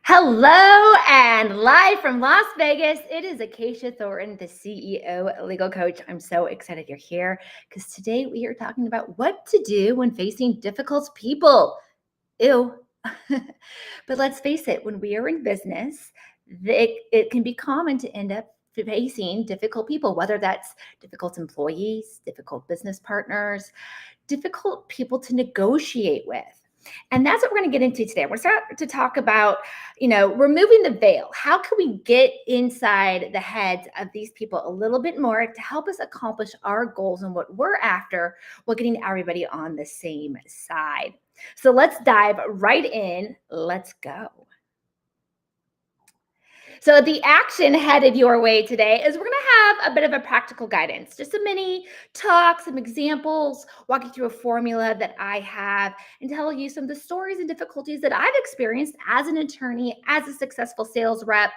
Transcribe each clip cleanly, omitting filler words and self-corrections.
Hello and live from Las Vegas. It is Acacia Thornton, the CEO legal coach. I'm so excited you're here because today we are talking about what to do when facing difficult people. Ew. But let's face it, when we are in business, it can be common to end up facing difficult people, whether that's difficult employees, difficult business partners, difficult people to negotiate with. And that's what we're going to get into today. We're going to start to talk about, removing the veil. How can we get inside the heads of these people a little bit more to help us accomplish our goals and what we're after while getting everybody on the same side? So let's dive right in. Let's go. So the action headed your way today is we're going to have a bit of a practical guidance, just a mini talk, some examples, walk you through a formula that I have, and tell you some of the stories and difficulties that I've experienced as an attorney, as a successful sales rep,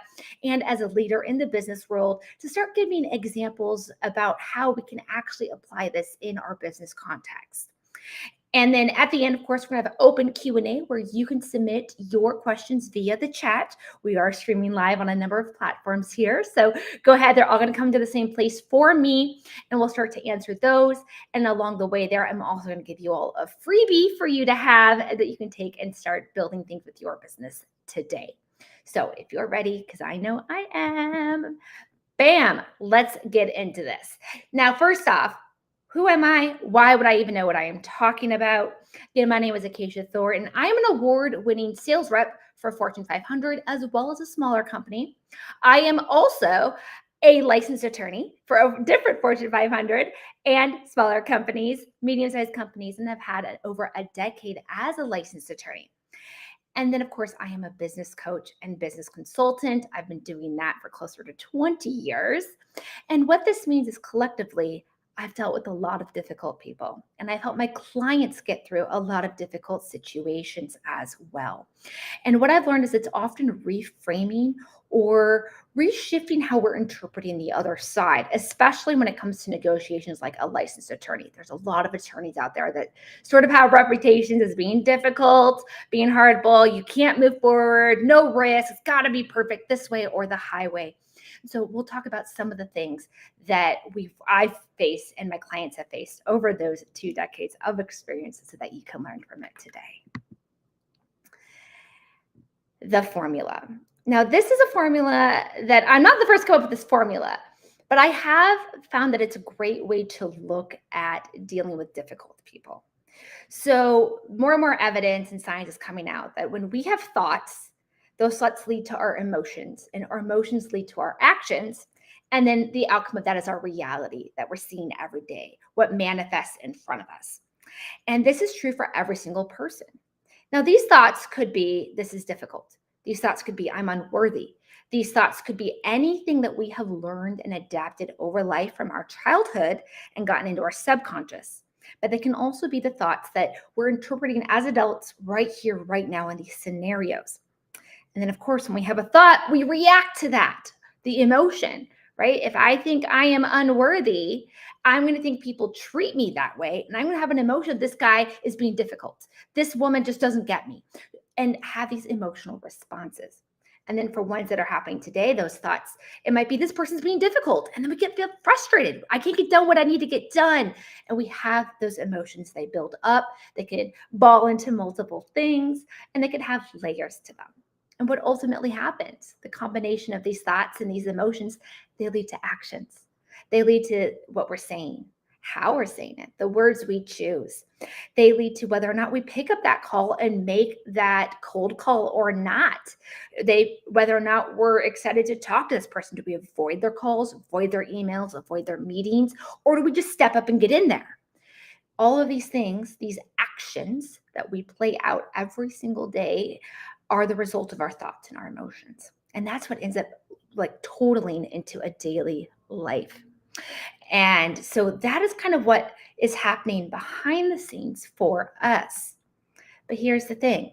and as a leader in the business world to start giving examples about how we can actually apply this in our business context. And then at the end, of course, we're going to have an open Q&A where you can submit your questions via the chat. We are streaming live on a number of platforms here. So go ahead. They're all going to come to the same place for me, and we'll start to answer those. And along the way there, I'm also going to give you all a freebie for you to have that you can take and start building things with your business today. So if you're ready, because I know I am, bam, let's get into this. Now, first off, who am I? Why would I even know what I am talking about? My name is Acacia Thornton. I am an award-winning sales rep for Fortune 500 as well as a smaller company. I am also a licensed attorney for different Fortune 500 and smaller companies, medium-sized companies, and I've had over a decade as a licensed attorney. And then, of course, I am a business coach and business consultant. I've been doing that for closer to 20 years. And what this means is collectively, I've dealt with a lot of difficult people, and I've helped my clients get through a lot of difficult situations as well. And what I've learned is it's often reframing or reshifting how we're interpreting the other side, especially when it comes to negotiations like a licensed attorney. There's a lot of attorneys out there that sort of have reputations as being difficult, being hardball. You can't move forward, no risk. It's got to be perfect this way or the highway. So we'll talk about some of the things that I've faced and my clients have faced over those 2 decades of experience so that you can learn from it today. The formula. Now, this is a formula that I'm not the first to come up with this formula, but I have found that it's a great way to look at dealing with difficult people. So more and more evidence and science is coming out that when we have thoughts, those thoughts lead to our emotions, and our emotions lead to our actions. And then the outcome of that is our reality that we're seeing every day, what manifests in front of us. And this is true for every single person. Now, these thoughts could be, this is difficult. These thoughts could be, I'm unworthy. These thoughts could be anything that we have learned and adapted over life from our childhood and gotten into our subconscious. But they can also be the thoughts that we're interpreting as adults right here, right now in these scenarios. And then, of course, when we have a thought, we react to that, the emotion, right? If I think I am unworthy, I'm going to think people treat me that way. And I'm going to have an emotion, this guy is being difficult. This woman just doesn't get me. And have these emotional responses. And then for ones that are happening today, those thoughts, it might be this person's being difficult. And then we feel frustrated. I can't get done what I need to get done. And we have those emotions, they build up. They could ball into multiple things, and they could have layers to them. And what ultimately happens, the combination of these thoughts and these emotions, they lead to actions. They lead to what we're saying, how we're saying it, the words we choose. They lead to whether or not we pick up that call and make that cold call or not. Whether or not we're excited to talk to this person. Do we avoid their calls, avoid their emails, avoid their meetings, or do we just step up and get in there? All of these things, these actions that we play out every single day are the result of our thoughts and our emotions. And that's what ends up like totaling into a daily life. And so that is kind of what is happening behind the scenes for us. But here's the thing.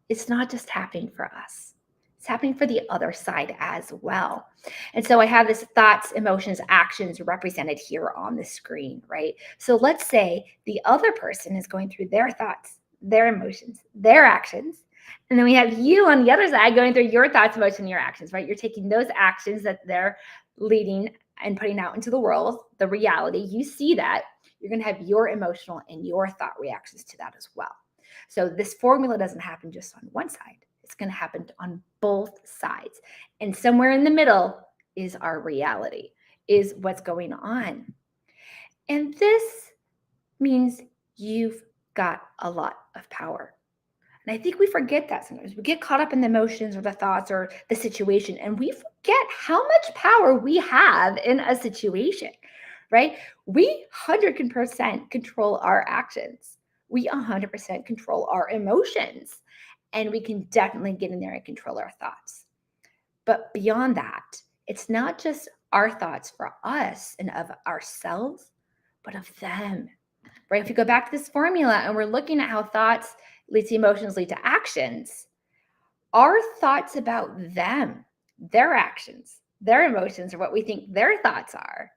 It's not just happening for us. It's happening for the other side as well. And so I have this thoughts, emotions, actions represented here on the screen, right? So let's say the other person is going through their thoughts, their emotions, their actions, And then we have you on the other side going through your thoughts, emotions, and your actions, right? You're taking those actions that they're leading and putting out into the world, the reality. You see that. You're going to have your emotional and your thought reactions to that as well. So this formula doesn't happen just on one side. It's going to happen on both sides. And somewhere in the middle is our reality, is what's going on. And this means you've got a lot of power. And I think we forget that sometimes. We get caught up in the emotions or the thoughts or the situation, and we forget how much power we have in a situation, right? We 100% control our actions. We 100% control our emotions, and we can definitely get in there and control our thoughts. But beyond that, it's not just our thoughts for us and of ourselves, but of them, right? If you go back to this formula and we're looking at how thoughts lead to emotions, lead to actions, our thoughts about them, their actions, their emotions, or what we think their thoughts are,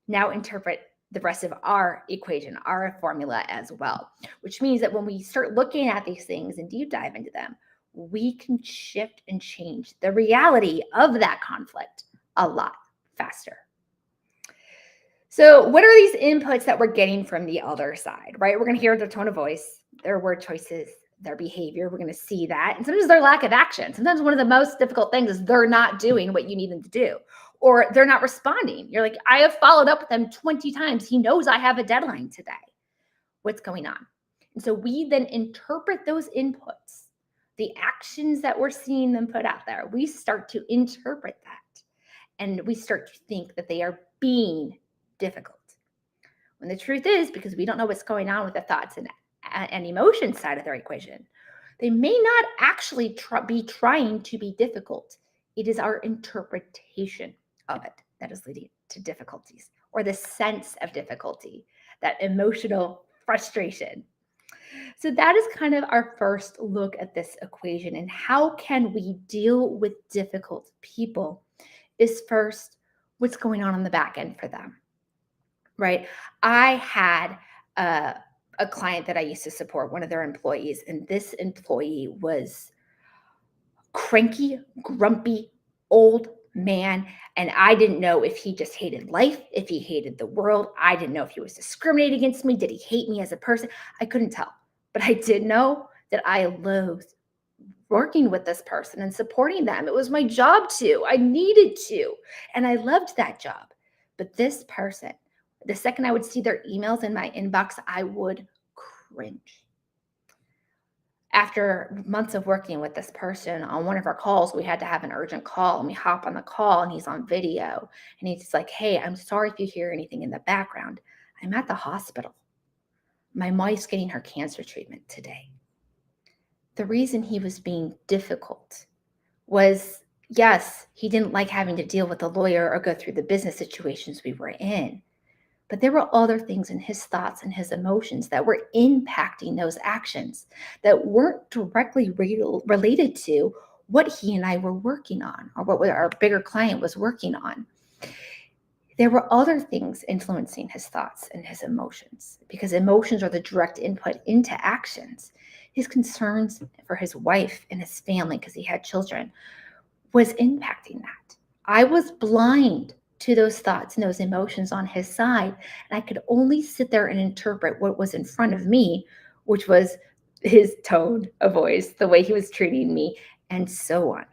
now interpret the rest of our equation, our formula as well, which means that when we start looking at these things and deep dive into them, we can shift and change the reality of that conflict a lot faster. So what are these inputs that we're getting from the other side, right? We're going to hear their tone of voice, their word choices, their behavior. We're going to see that. And sometimes their lack of action. Sometimes one of the most difficult things is they're not doing what you need them to do, or they're not responding. You're like, I have followed up with them 20 times. He knows I have a deadline today. What's going on? And so we then interpret those inputs, the actions that we're seeing them put out there. We start to interpret that, and we start to think that they are being difficult. When the truth is, because we don't know what's going on with the thoughts and emotions side of their equation, they may not actually be trying to be difficult. It is our interpretation of it that is leading to difficulties, or the sense of difficulty, that emotional frustration. So that is kind of our first look at this equation, and how can we deal with difficult people is first what's going on the back end for them. Right. I had a client that I used to support, one of their employees, and this employee was cranky, grumpy, old man. And I didn't know if he just hated life, if he hated the world. I didn't know if he was discriminating against me. Did he hate me as a person? I couldn't tell. But I did know that I loathed working with this person and supporting them. It was my job to. I needed to. And I loved that job. But this person, the second I would see their emails in my inbox, I would cringe. After months of working with this person, on one of our calls, we had to have an urgent call, and we hop on the call and he's on video, and he's like, hey, I'm sorry if you hear anything in the background. I'm at the hospital. My wife's getting her cancer treatment today. The reason he was being difficult was, yes, he didn't like having to deal with a lawyer or go through the business situations we were in. But there were other things in his thoughts and his emotions that were impacting those actions that weren't directly related to what he and I were working on, or what our bigger client was working on. There were other things influencing his thoughts and his emotions, because emotions are the direct input into actions. His concerns for his wife and his family, because he had children, was impacting that. I was blind to those thoughts and those emotions on his side, and I could only sit there and interpret what was in front of me, which was his tone of voice, the way he was treating me, and so on.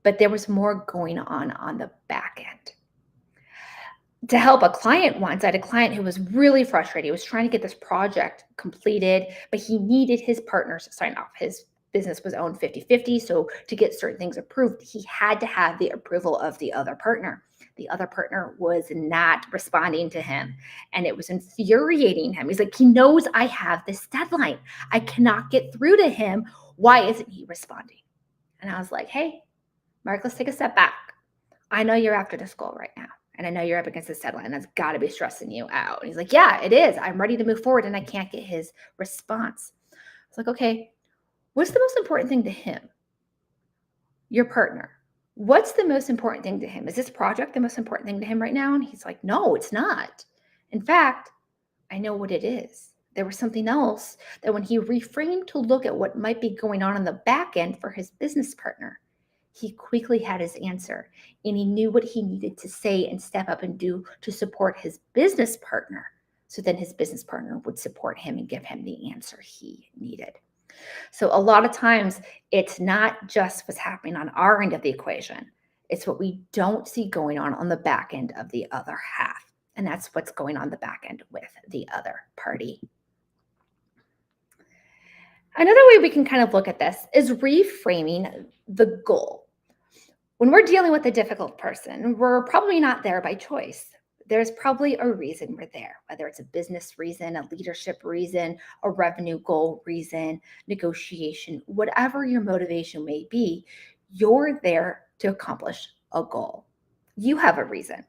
But there was more going on the back end. To help a client once, I had a client who was really frustrated. He was trying to get this project completed, but he needed his partners to sign off. His business was owned 50-50, so to get certain things approved, he had to have the approval of the other partner. The other partner was not responding to him, and it was infuriating him. He's like, he knows I have this deadline. I cannot get through to him. Why isn't he responding? And I was like, hey, Mark, let's take a step back. I know you're after this goal right now, and I know you're up against this deadline. That's got to be stressing you out. And he's like, yeah, it is. I'm ready to move forward, and I can't get his response. I was like, okay, what's the most important thing to him? Your partner. What's the most important thing to him? Is this project the most important thing to him right now? And he's like, no, it's not. In fact, I know what it is. There was something else that when he reframed to look at what might be going on the back end for his business partner, he quickly had his answer and he knew what he needed to say and step up and do to support his business partner. So then his business partner would support him and give him the answer he needed. So a lot of times it's not just what's happening on our end of the equation. It's what we don't see going on the back end of the other half. And that's what's going on the back end with the other party. Another way we can kind of look at this is reframing the goal. When we're dealing with a difficult person, we're probably not there by choice. There's probably a reason we're there, whether it's a business reason, a leadership reason, a revenue goal reason, negotiation, whatever your motivation may be, you're there to accomplish a goal. You have a reason.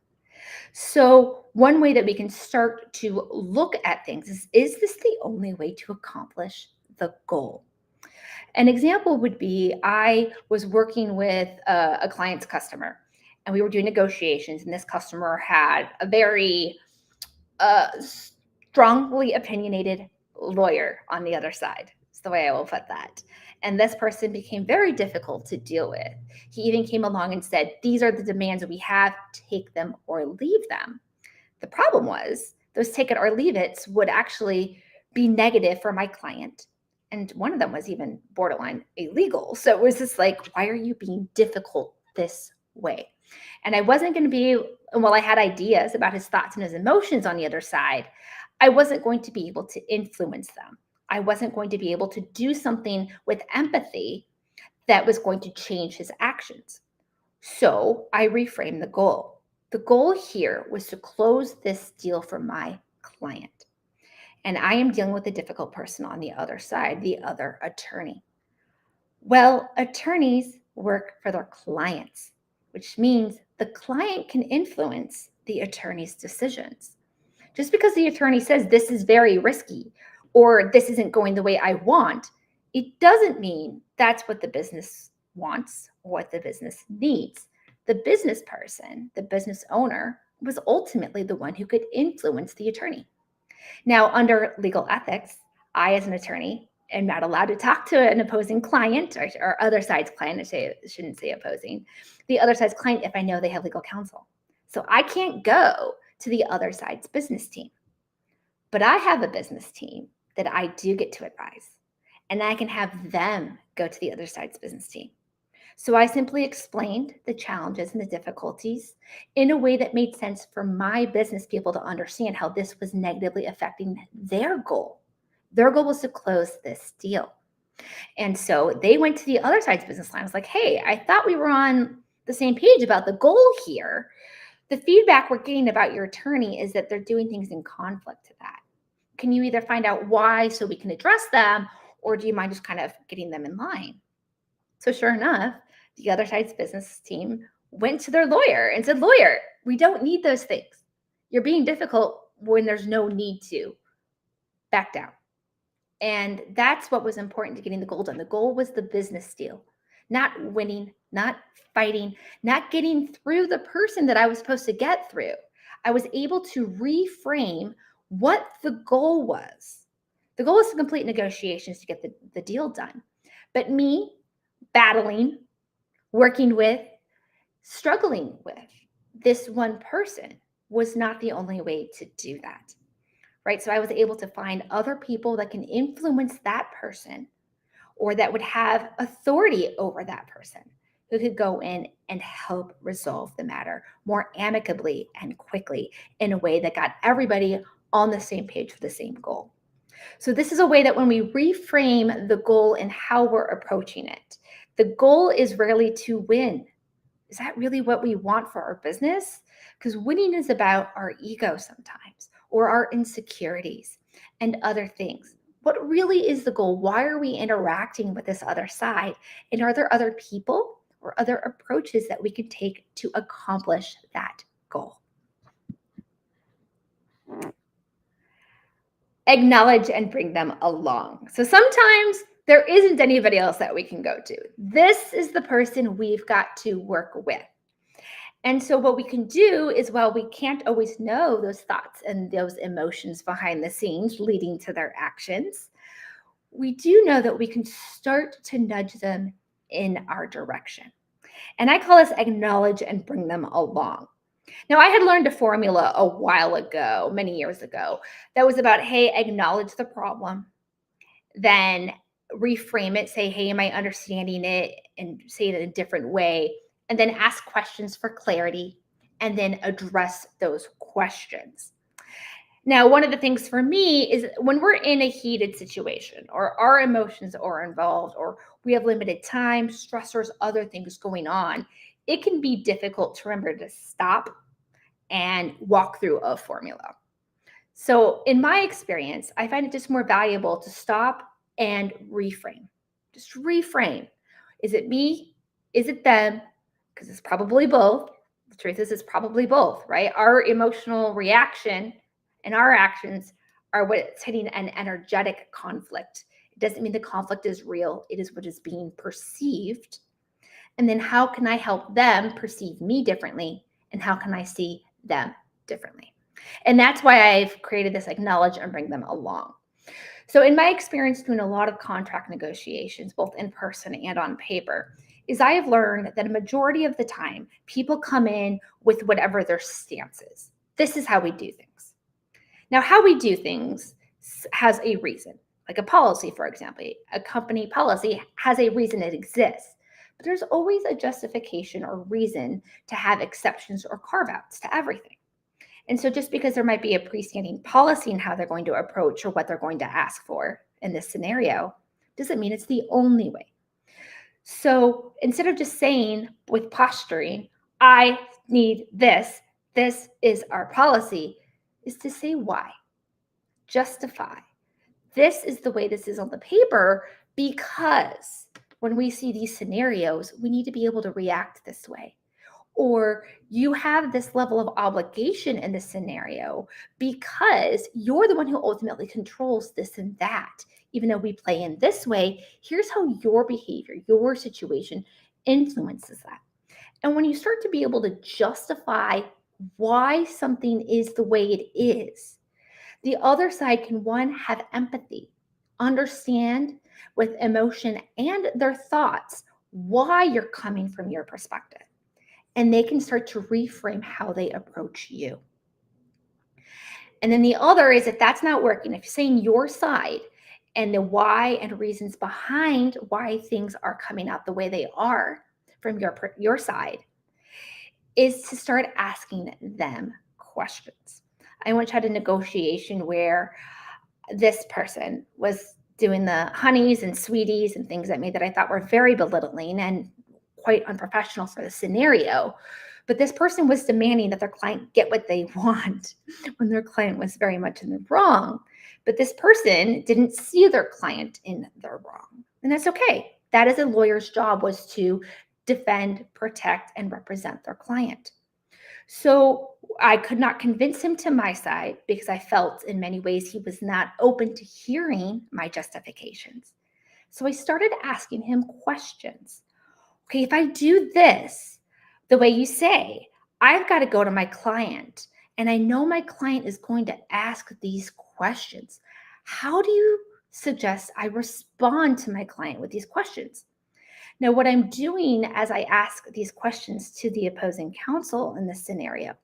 So one way that we can start to look at things is this the only way to accomplish the goal? An example would be I was working with a client's customer and we were doing negotiations, and this customer had a very strongly opinionated lawyer on the other side. That's the way I will put that. And this person became very difficult to deal with. He even came along and said, "These are the demands that we have, take them or leave them." The problem was those take it or leave it's would actually be negative for my client. And one of them was even borderline illegal. So it was just like, why are you being difficult this way? And I wasn't going to be, while I had ideas about his thoughts and his emotions on the other side, I wasn't going to be able to influence them. I wasn't going to be able to do something with empathy that was going to change his actions. So I reframed the goal. The goal here was to close this deal for my client. And I am dealing with a difficult person on the other side, the other attorney. Well, attorneys work for their clients, which means the client can influence the attorney's decisions. Just because the attorney says this is very risky or this isn't going the way I want, it doesn't mean that's what the business wants or what the business needs. The business person, the business owner, was ultimately the one who could influence the attorney. Now, under legal ethics, I, as an attorney, am not allowed to talk to an opposing client or other side's client. I shouldn't say opposing, the other side's client if I know they have legal counsel. So I can't go to the other side's business team. But I have a business team that I do get to advise, and I can have them go to the other side's business team. So I simply explained the challenges and the difficulties in a way that made sense for my business people to understand how this was negatively affecting their goal. Their goal was to close this deal. And so they went to the other side's business line. I was like, "Hey, I thought we were on the same page about the goal here. The feedback we're getting about your attorney is that they're doing things in conflict to that. Can you either find out why so we can address them, or do you mind just kind of getting them in line?" So sure enough, the other side's business team went to their lawyer and said, "Lawyer, we don't need those things. You're being difficult when there's no need to. Back down." And that's what was important to getting the goal done. The goal was the business deal, not winning, not fighting, not getting through the person that I was supposed to get through. I was able to reframe what the goal was. The goal was to complete negotiations to get the deal done. But me battling, working with, struggling with this one person was not the only way to do that, right? So I was able to find other people that can influence that person or that would have authority over that person who could go in and help resolve the matter more amicably and quickly in a way that got everybody on the same page for the same goal. So this is a way that when we reframe the goal and how we're approaching it, the goal is rarely to win. Is that really what we want for our business? Because winning is about our ego sometimes, or our insecurities and other things. What really is the goal? Why are we interacting with this other side? And are there other people or other approaches that we can take to accomplish that goal? Acknowledge and bring them along. So sometimes there isn't anybody else that we can go to. This is the person we've got to work with. And so what we can do is, while we can't always know those thoughts and those emotions behind the scenes leading to their actions, we do know that we can start to nudge them in our direction. And I call this acknowledge and bring them along. Now, I had learned a formula a while ago, many years ago, that was about, hey, acknowledge the problem, then reframe it, say, hey, am I understanding it? And say it in a different way. And then ask questions for clarity and then address those questions. Now, one of the things for me is when we're in a heated situation or our emotions are involved or we have limited time, stressors, other things going on, it can be difficult to remember to stop and walk through a formula. So, in my experience, I find it just more valuable to stop and reframe. Just reframe. Is it me? Is it them? Because it's probably both. The truth is, it's probably both, right? Our emotional reaction and our actions are what's hitting an energetic conflict. It doesn't mean the conflict is real, it is what is being perceived. And then, how can I help them perceive me differently? And how can I see them differently? And that's why I've created this acknowledge and bring them along. So, in my experience doing a lot of contract negotiations, both in person and on paper, is I have learned that a majority of the time people come in with whatever their stance is. This is how we do things. Now, how we do things has a reason, like a policy, for example. A company policy has a reason it exists, but there's always a justification or reason to have exceptions or carve outs to everything. And so, just because there might be a freestanding policy in how they're going to approach or what they're going to ask for in this scenario, doesn't mean it's the only way. So, instead of just saying with posturing, I need this is our policy, is to say why, justify. This is the way this is on the paper because when we see these scenarios, we need to be able to react this way. Or you have this level of obligation in this scenario because you're the one who ultimately controls this and that. Even though we play in this way, here's how your behavior, your situation influences that. And when you start to be able to justify why something is the way it is, the other side can, one, have empathy, understand with emotion and their thoughts why you're coming from your perspective. And they can start to reframe how they approach you. And then the other is, if that's not working, if you're saying your side and the why and reasons behind why things are coming out the way they are from your side, is to start asking them questions. I once had a negotiation where this person was doing the honeys and sweeties and things at me that I thought were very belittling and quite unprofessional for the scenario. But this person was demanding that their client get what they want when their client was very much in the wrong. But this person didn't see their client in the wrong. And that's okay. That is a lawyer's job, was to defend, protect, and represent their client. So I could not convince him to my side because I felt in many ways he was not open to hearing my justifications. So I started asking him questions. Okay, if I do this the way you say, I've got to go to my client, and I know my client is going to ask these questions. How do you suggest I respond to my client with these questions? Now, what I'm doing as I ask these questions to the opposing counsel in this scenario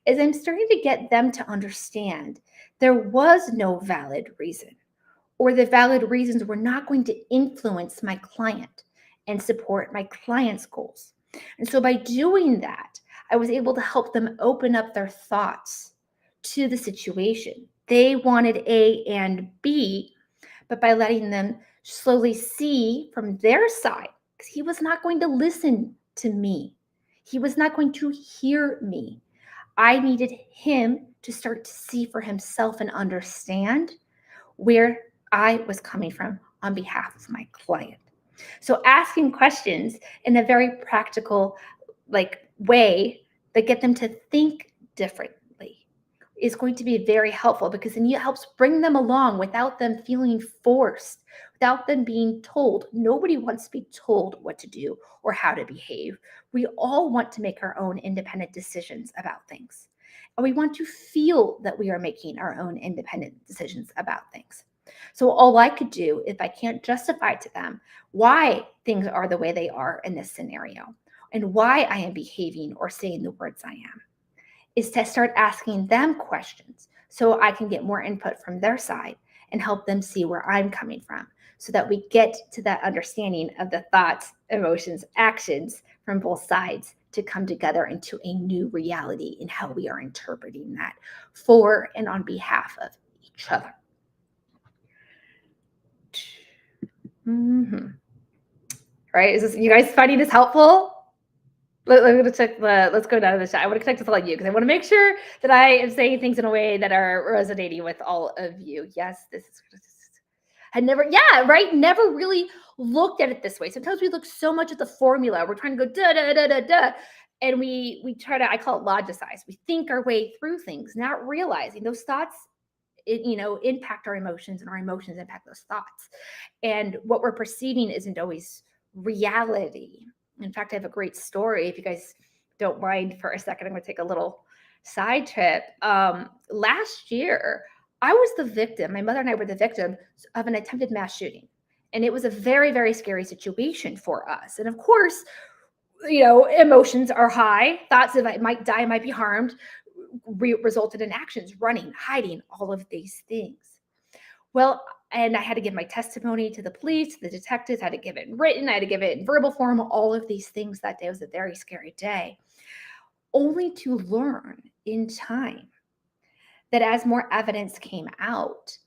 is I'm starting to get them to understand there was no valid reason, or the valid reasons were not going to influence my client and support my client's goals. And so by doing that, I was able to help them open up their thoughts to the situation. They wanted A and B, but by letting them slowly see from their side, because he was not going to listen to me, he was not going to hear me. I needed him to start to see for himself and understand where I was coming from on behalf of my client. So asking questions in a very practical way that get them to think differently is going to be very helpful, because then it helps bring them along without them feeling forced, without them being told. Nobody wants to be told what to do or how to behave. We all want to make our own independent decisions about things. And we want to feel that we are making our own independent decisions about things. So all I could do, if I can't justify to them why things are the way they are in this scenario and why I am behaving or saying the words I am, is to start asking them questions so I can get more input from their side and help them see where I'm coming from, so that we get to that understanding of the thoughts, emotions, actions from both sides to come together into a new reality in how we are interpreting that for and on behalf of each other. Mm-hmm. Right? Is this, you guys finding this helpful? Let's go down to the chat. I want to connect with all of you because I want to make sure that I am saying things in a way that are resonating with all of you. Yes, this is. I never, yeah, right. Never really looked at it this way. Sometimes we look so much at the formula. We're trying to go da da da da da, and we try to. I call it logicize. We think our way through things, not realizing those thoughts, impact our emotions, and our emotions impact those thoughts. And what we're perceiving isn't always reality. In fact, I have a great story. If you guys don't mind for a second, I'm going to take a little side trip. Last year, I was the victim. My mother and I were the victim of an attempted mass shooting. And it was a very, very scary situation for us. And of course, emotions are high. Thoughts of I might die, I might be harmed, resulted in actions, running, hiding, all of these things. Well, and I had to give my testimony to the police, the detectives, I had to give it in written, I had to give it in verbal form, all of these things that day. It was a very scary day, only to learn in time that as more evidence came out,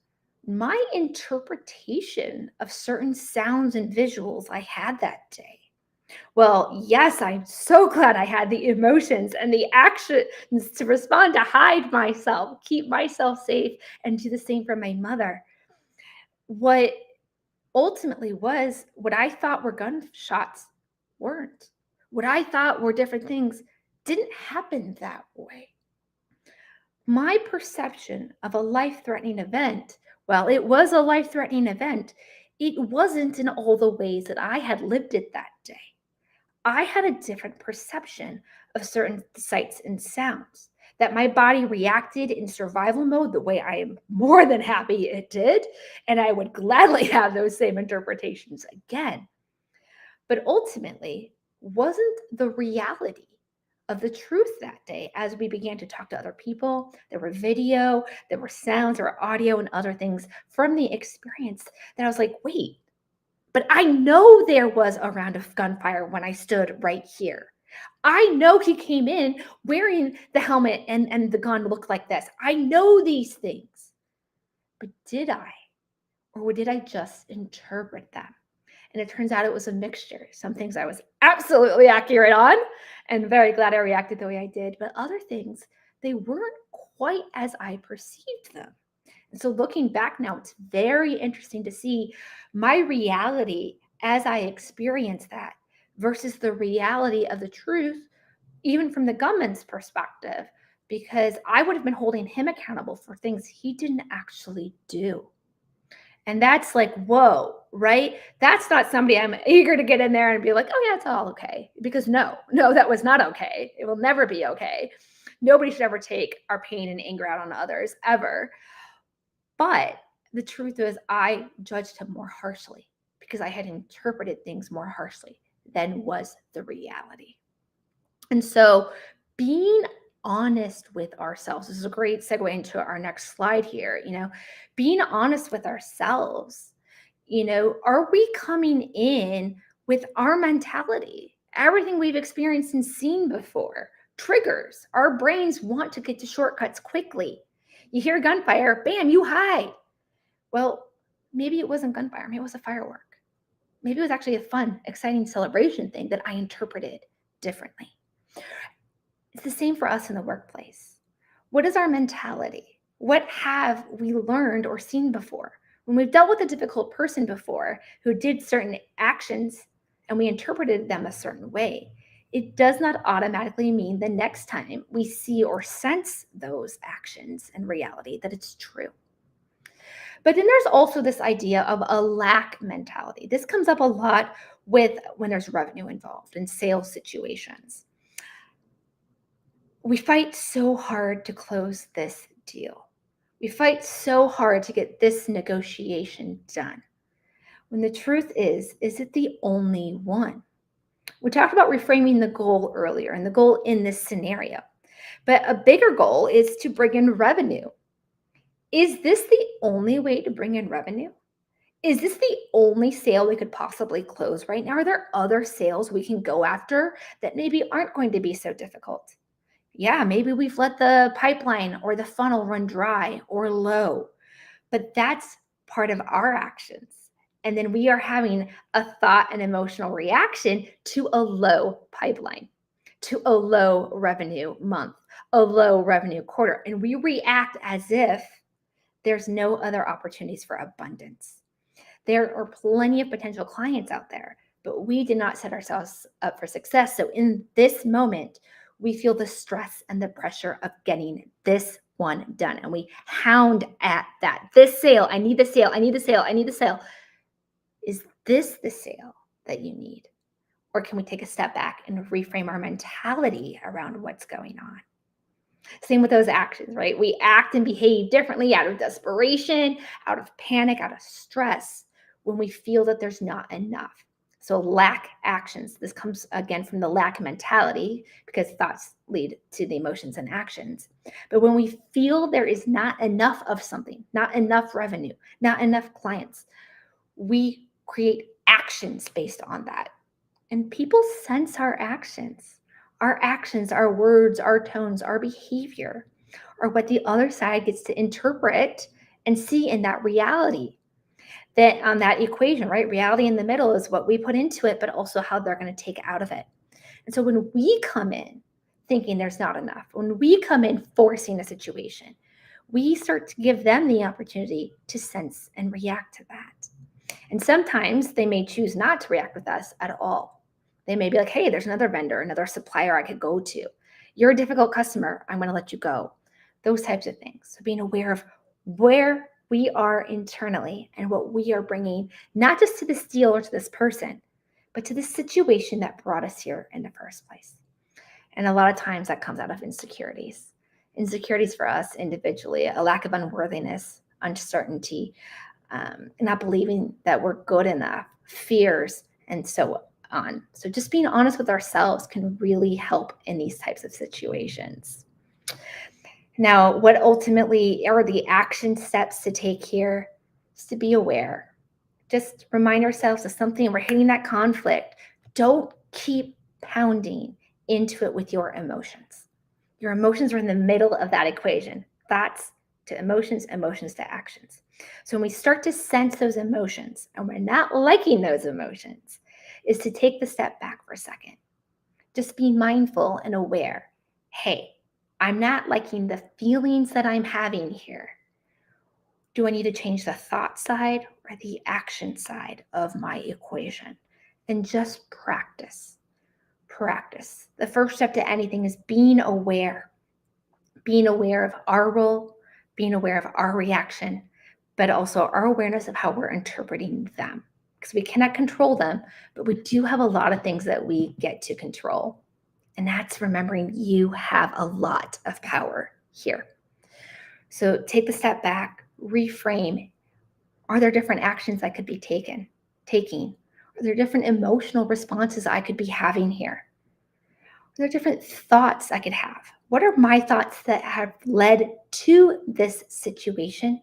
my interpretation of certain sounds and visuals I had that day. Well, yes, I'm so glad I had the emotions and the actions to respond, to hide myself, keep myself safe, and do the same for my mother. What ultimately was what I thought were gunshots weren't. What I thought were different things didn't happen that way. My perception of a life-threatening event, well, it was a life-threatening event. It wasn't in all the ways that I had lived it that day. I had a different perception of certain sights and sounds, that my body reacted in survival mode the way I am more than happy it did. And I would gladly have those same interpretations again. But ultimately, wasn't the reality of the truth that day as we began to talk to other people. There were video, there were sounds, there were audio, and other things from the experience that I was like, wait, but I know there was a round of gunfire when I stood right here. I know he came in wearing the helmet and the gun looked like this. I know these things. But did I? Or did I just interpret them? And it turns out it was a mixture. Some things I was absolutely accurate on and very glad I reacted the way I did. But other things, they weren't quite as I perceived them. And so looking back now, it's very interesting to see my reality as I experienced that versus the reality of the truth, even from the gunman's perspective, because I would have been holding him accountable for things he didn't actually do. And that's like, whoa, right? That's not somebody I'm eager to get in there and be like, oh, yeah, it's all okay. Because no, that was not okay. It will never be okay. Nobody should ever take our pain and anger out on others, ever. But the truth is, I judged him more harshly because I had interpreted things more harshly than was the reality. And so being honest with ourselves, this is a great segue into our next slide here, being honest with ourselves, are we coming in with our mentality, everything we've experienced and seen before, triggers, our brains want to get to shortcuts quickly. You hear gunfire, bam, you hide. Well, maybe it wasn't gunfire, maybe it was a firework. Maybe it was actually a fun, exciting celebration thing that I interpreted differently. It's the same for us in the workplace. What is our mentality? What have we learned or seen before? When we've dealt with a difficult person before who did certain actions and we interpreted them a certain way, it does not automatically mean the next time we see or sense those actions in reality that it's true. But then there's also this idea of a lack mentality. This comes up a lot with when there's revenue involved in sales situations. We fight so hard to close this deal. We fight so hard to get this negotiation done. When the truth is it the only one? We talked about reframing the goal earlier and the goal in this scenario. But a bigger goal is to bring in revenue. Is this the only way to bring in revenue? Is this the only sale we could possibly close right now? Are there other sales we can go after that maybe aren't going to be so difficult? Yeah, maybe we've let the pipeline or the funnel run dry or low, but that's part of our actions. And then we are having a thought and emotional reaction to a low pipeline, to a low revenue month, a low revenue quarter. And we react as if there's no other opportunities for abundance. There are plenty of potential clients out there, but we did not set ourselves up for success. So in this moment, we feel the stress and the pressure of getting this one done. And we hound at that. This sale, I need the sale, I need the sale, I need the sale. Is this the sale that you need? Or can we take a step back and reframe our mentality around what's going on? Same with those actions, right? We act and behave differently out of desperation, out of panic, out of stress when we feel that there's not enough. So lack actions. This comes again from the lack mentality because thoughts lead to the emotions and actions. But when we feel there is not enough of something, not enough revenue, not enough clients, we create actions based on that. And people sense our actions. Our actions, our words, our tones, our behavior are what the other side gets to interpret and see in that reality. That on that equation, right? Reality in the middle is what we put into it, but also how they're going to take out of it. And so when we come in thinking there's not enough, when we come in forcing a situation, we start to give them the opportunity to sense and react to that. And sometimes they may choose not to react with us at all. They may be like, hey, there's another vendor, another supplier I could go to. You're a difficult customer. I'm going to let you go. Those types of things. So being aware of where we are internally and what we are bringing, not just to this deal or to this person, but to the situation that brought us here in the first place. And a lot of times that comes out of insecurities. Insecurities for us individually, a lack of unworthiness, uncertainty, not believing that we're good enough, fears, and so on. So just being honest with ourselves can really help in these types of situations. Now, what ultimately are the action steps to take here? Is to be aware. Just remind ourselves of something. We're hitting that conflict. Don't keep pounding into it with your emotions. Your emotions are in the middle of that equation. Thoughts to emotions, emotions to actions. So when we start to sense those emotions and we're not liking those emotions, is to take the step back for a second. Just be mindful and aware. Hey, I'm not liking the feelings that I'm having here. Do I need to change the thought side or the action side of my equation? And just practice. Practice. The first step to anything is being aware. Being aware of our role, being aware of our reaction, but also our awareness of how we're interpreting them. Because we cannot control them, but we do have a lot of things that we get to control. And that's remembering you have a lot of power here. So take the step back, reframe. Are there different actions I could be taking? Are there different emotional responses I could be having here? Are there different thoughts I could have? What are my thoughts that have led to this situation?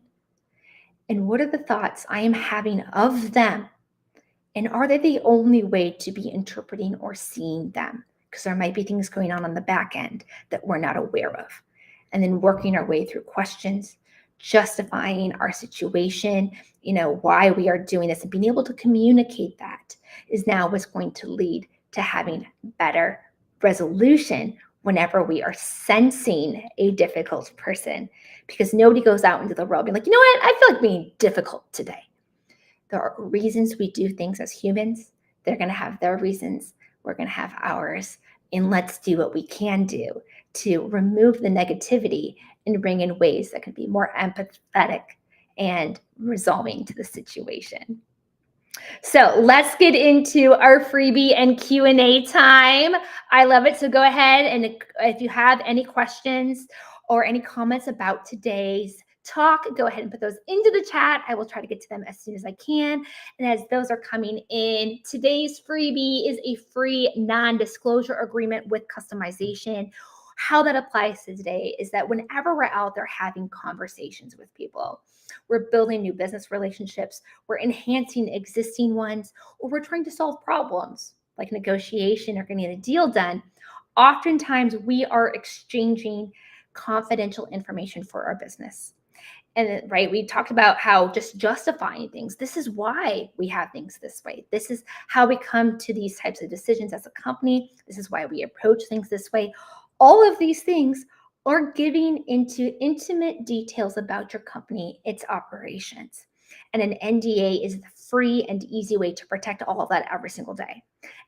And what are the thoughts I am having of them? And are they the only way to be interpreting or seeing them? Because there might be things going on the back end that we're not aware of. And then working our way through questions, justifying our situation, why we are doing this, and being able to communicate that is now what's going to lead to having better resolution whenever we are sensing a difficult person. Because nobody goes out into the world being like, you know what, I feel like being difficult today. There are reasons we do things as humans. They're going to have their reasons. We're going to have ours. And let's do what we can do to remove the negativity and bring in ways that can be more empathetic and resolving to the situation. So let's get into our freebie and Q&A time. I love it. So go ahead, and if you have any questions or any comments about today's talk, go ahead and put those into the chat. I will try to get to them as soon as I can. And as those are coming in, today's freebie is a free non-disclosure agreement with customization. How that applies to today is that whenever we're out there having conversations with people, we're building new business relationships, we're enhancing existing ones, or we're trying to solve problems like negotiation or getting a deal done, oftentimes we are exchanging confidential information for our business. And right, we talked about how just justifying things. This is why we have things this way. This is how we come to these types of decisions as a company. This is why we approach things this way. All of these things are giving into intimate details about your company, its operations. And an NDA is the free and easy way to protect all of that every single day.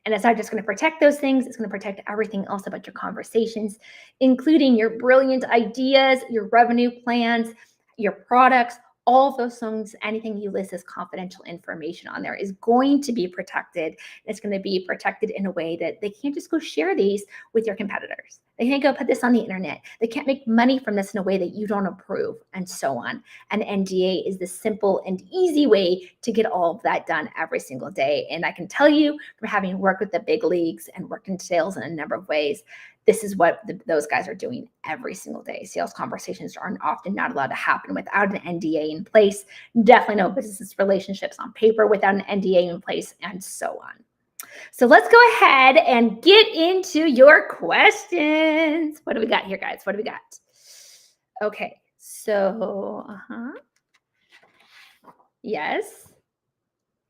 And it's not just going to protect those things, it's going to protect everything else about your conversations, including your brilliant ideas, your revenue plans, your products, all of those things, anything you list as confidential information on there is going to be protected. It's going to be protected in a way that they can't just go share these with your competitors. They can't go put this on the internet. They can't make money from this in a way that you don't approve, and so on. An NDA is the simple and easy way to get all of that done every single day. And I can tell you from having worked with the big leagues and worked in sales in a number of ways, this is what those guys are doing every single day. Sales conversations are often not allowed to happen without an NDA in place. Definitely no business relationships on paper without an NDA in place, and so on. So let's go ahead and get into your questions. What do we got here, guys? What do we got? Okay, so, yes.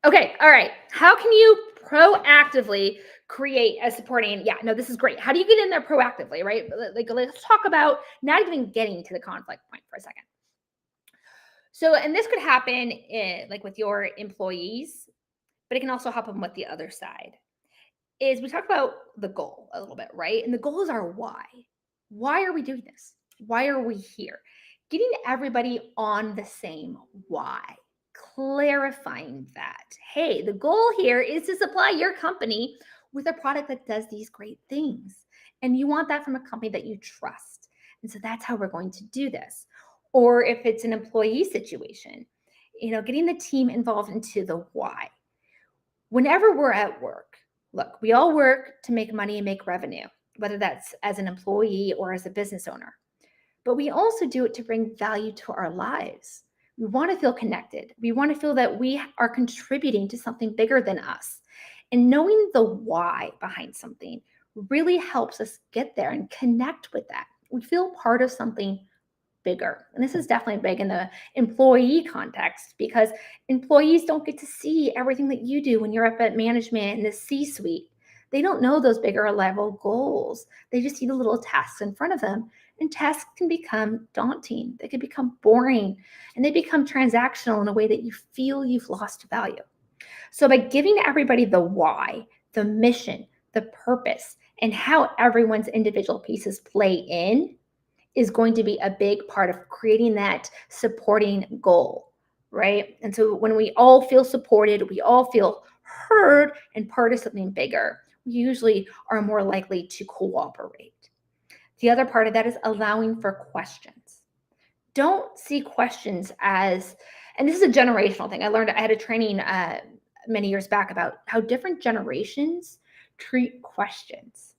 Okay, all right. How can you proactively create a supporting? Yeah, no, this is great. How do you get in there proactively, right? Like, let's talk about not even getting to the conflict point for a second. So, and this could happen like with your employees, but it can also happen with the other side. Is we talk about the goal a little bit, right? And the goals are why. Why are we doing this? Why are we here? Getting everybody on the same why. Clarifying that, hey, the goal here is to supply your company with a product that does these great things. And you want that from a company that you trust. And so that's how we're going to do this. Or if it's an employee situation, getting the team involved into the why. Whenever we're at work, look, we all work to make money and make revenue, whether that's as an employee or as a business owner. But we also do it to bring value to our lives. We want to feel connected. We want to feel that we are contributing to something bigger than us. And knowing the why behind something really helps us get there and connect with that. We feel part of something bigger. And this is definitely big in the employee context because employees don't get to see everything that you do when you're up at management and the C-suite. They don't know those bigger level goals. They just see the little tasks in front of them. And tasks can become daunting. They can become boring and they become transactional in a way that you feel you've lost value. So by giving everybody the why, the mission, the purpose, and how everyone's individual pieces play in, is going to be a big part of creating that supporting goal, right? And so when we all feel supported, we all feel heard and part of something bigger, we usually are more likely to cooperate. The other part of that is allowing for questions. Don't see questions as, and this is a generational thing. I had a training many years back about how different generations treat questions.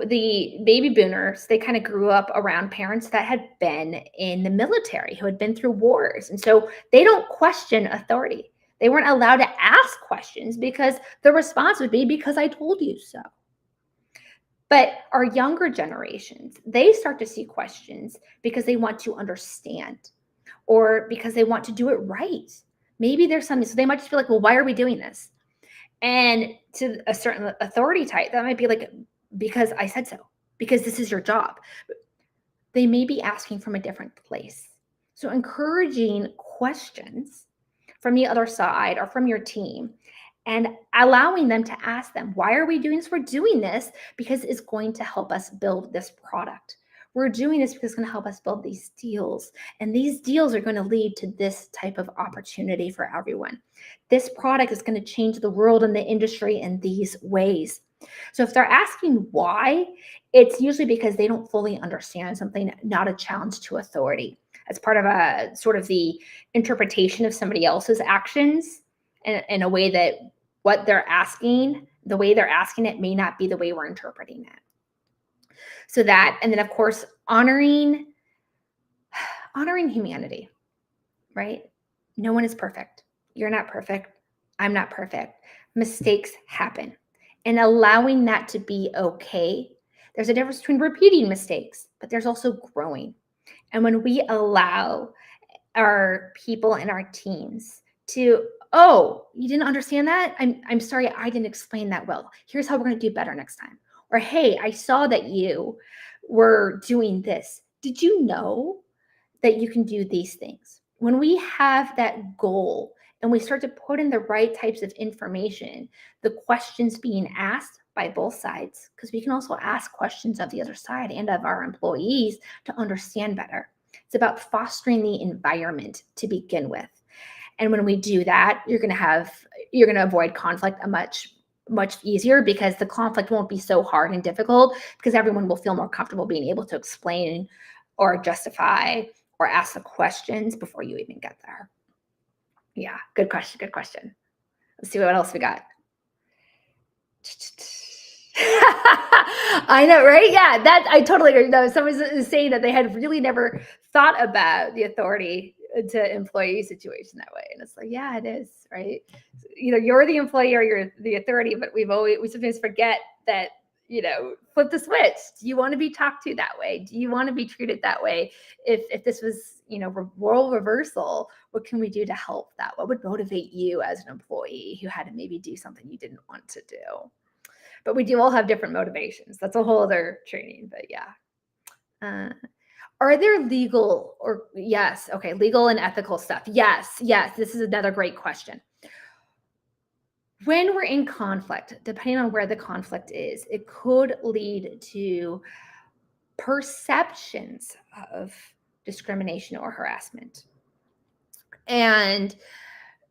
The baby boomers, they kind of grew up around parents that had been in the military, who had been through wars. And so they don't question authority. They weren't allowed to ask questions because the response would be, because I told you so. But our younger generations, they start to see questions because they want to understand or because they want to do it right. Maybe there's something, so they might just feel like, well, why are we doing this? And to a certain authority type, that might be like, because I said so, because this is your job. They may be asking from a different place. So encouraging questions from the other side or from your team and allowing them to ask them, why are we doing this? We're doing this because it's going to help us build this product. We're doing this because it's going to help us build these deals. And these deals are going to lead to this type of opportunity for everyone. This product is going to change the world and the industry in these ways. So if they're asking why, it's usually because they don't fully understand something, not a challenge to authority. As part of a sort of the interpretation of somebody else's actions in a way that what they're asking, the way they're asking it may not be the way we're interpreting it. So that, and then of course, honoring humanity, right? No one is perfect. You're not perfect. I'm not perfect. Mistakes happen. And allowing that to be okay. There's a difference between repeating mistakes, but there's also growing. And when we allow our people and our teams to, oh, you didn't understand that? I'm sorry, I didn't explain that well. Here's how we're going to do better next time. Or, hey, I saw that you were doing this. Did you know that you can do these things? When we have that goal and we start to put in the right types of information, the questions being asked by both sides, because we can also ask questions of the other side and of our employees to understand better. It's about fostering the environment to begin with. And when we do that, you're going to avoid conflict a much easier, because the conflict won't be so hard and difficult, because everyone will feel more comfortable being able to explain or justify or ask the questions before you even get there. Yeah, good question. Let's see what else we got. I know, right? Yeah, that I totally agree. No, someone was saying that they had really never thought about the authority to employee situation that way, and it's like, yeah, it is, right? Either you're the employee or you're the authority, but we sometimes forget that. Flip the switch. Do you want to be talked to that way? Do you want to be treated that way? If this was, role reversal, what can we do to help that? What would motivate you as an employee who had to maybe do something you didn't want to do? But we do all have different motivations. That's a whole other training, but yeah. Are there legal legal and ethical stuff? Yes. This is another great question. When we're in conflict, depending on where the conflict is, it could lead to perceptions of discrimination or harassment. And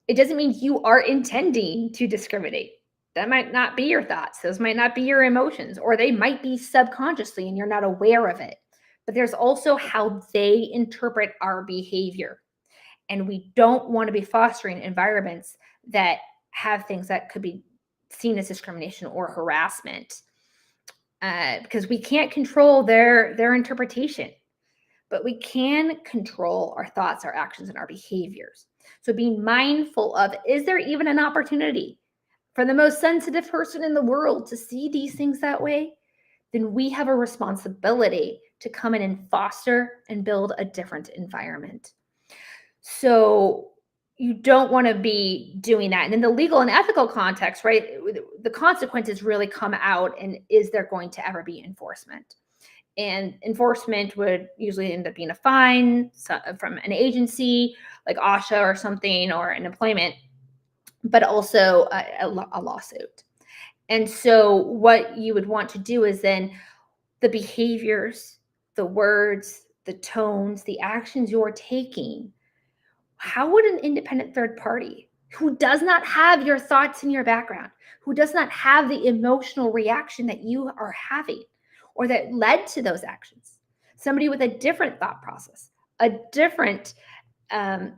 it doesn't mean you are intending to discriminate. That might not be your thoughts. Those might not be your emotions, or they might be subconsciously and you're not aware of it. But there's also how they interpret our behavior. And we don't want to be fostering environments that have things that could be seen as discrimination or harassment, because we can't control their interpretation, but we can control our thoughts, our actions, and our behaviors. So being mindful of, is there even an opportunity for the most sensitive person in the world to see these things that way? Then we have a responsibility to come in and foster and build a different environment. So you don't want to be doing that. And in the legal and ethical context, right, the consequences really come out, and is there going to ever be enforcement? And enforcement would usually end up being a fine from an agency like OSHA or something, or an employment, but also a lawsuit. And so what you would want to do is then the behaviors, the words, the tones, the actions you're taking, how would an independent third party who does not have your thoughts and your background, who does not have the emotional reaction that you are having or that led to those actions, somebody with a different thought process, a different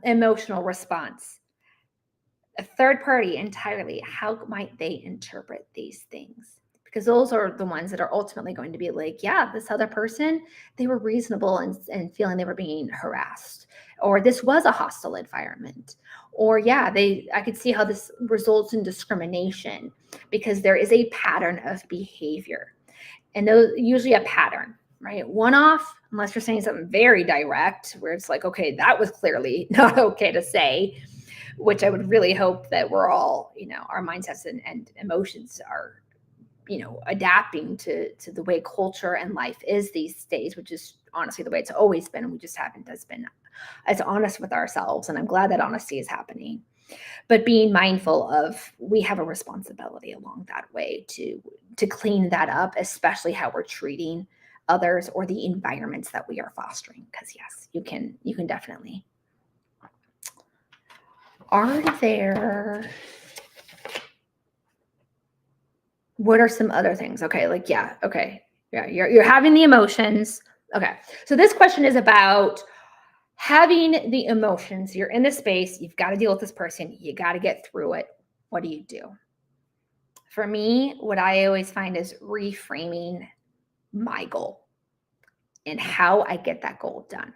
emotional response, a third party entirely, how might they interpret these things? Because those are the ones that are ultimately going to be like, yeah, this other person, they were reasonable and feeling they were being harassed, or this was a hostile environment, or yeah, I could see how this results in discrimination, because there is a pattern of behavior. And those usually a pattern, right? One off, unless you're saying something very direct where it's like, okay, that was clearly not okay to say, which I would really hope that we're all, our mindsets and emotions are, adapting to the way culture and life is these days, which is honestly the way it's always been. And we just haven't been as honest with ourselves. And I'm glad that honesty is happening. But being mindful of, we have a responsibility along that way to clean that up, especially how we're treating others or the environments that we are fostering. Because yes, you can definitely. Are there, what are some other things? Okay, like, yeah, okay. Yeah, you're having the emotions. Okay. So this question is about having the emotions. You're in the space, you've got to deal with this person, you got to get through it. What do you do? For me, what I always find is reframing my goal and how I get that goal done.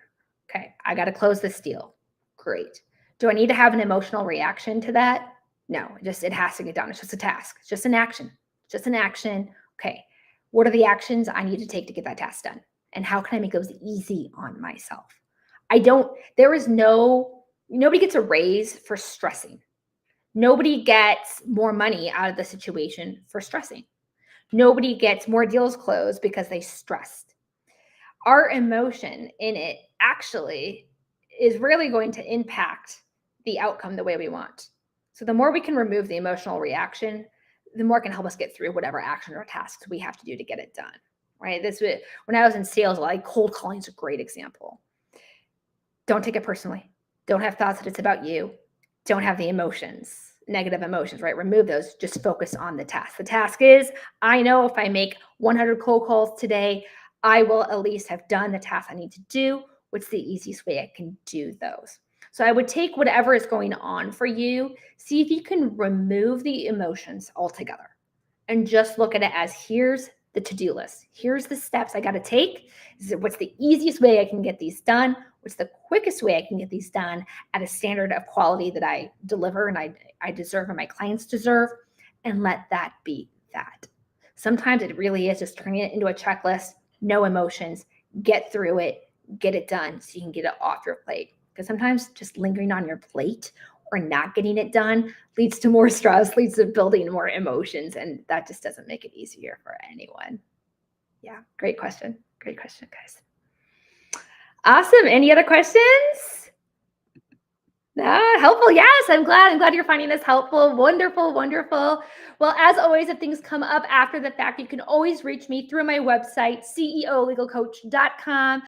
Okay, I got to close this deal. Great. Do I need to have an emotional reaction to that? No, it has to get done. It's just a task. It's just an action. Just an action. Okay. What are the actions I need to take to get that task done? And how can I make those easy on myself? Nobody gets a raise for stressing. Nobody gets more money out of the situation for stressing. Nobody gets more deals closed because they stressed. Our emotion in it actually is really going to impact the outcome the way we want. So the more we can remove the emotional reaction, the more it can help us get through whatever action or tasks we have to do to get it done. Right? When I was in sales, like cold calling is a great example. Don't take it personally. Don't have thoughts that it's about you. Don't have the emotions, negative emotions, right? Remove those. Just focus on the task. The task is, I know if I make 100 cold calls today, I will at least have done the task I need to do. What's the easiest way I can do those? So I would take whatever is going on for you, see if you can remove the emotions altogether and just look at it as, here's the to-do list. Here's the steps I got to take. What's the easiest way I can get these done? What's the quickest way I can get these done at a standard of quality that I deliver and I deserve and my clients deserve? And let that be that. Sometimes it really is just turning it into a checklist, no emotions, get through it, get it done so you can get it off your plate. Because sometimes just lingering on your plate or not getting it done leads to more stress, leads to building more emotions, and that just doesn't make it easier for anyone. Yeah, great question. Great question, guys. Awesome. Any other questions? Helpful. Yes, I'm glad you're finding this helpful. Wonderful, wonderful. Well, as always, if things come up after the fact, you can always reach me through my website, ceolegalcoach.com.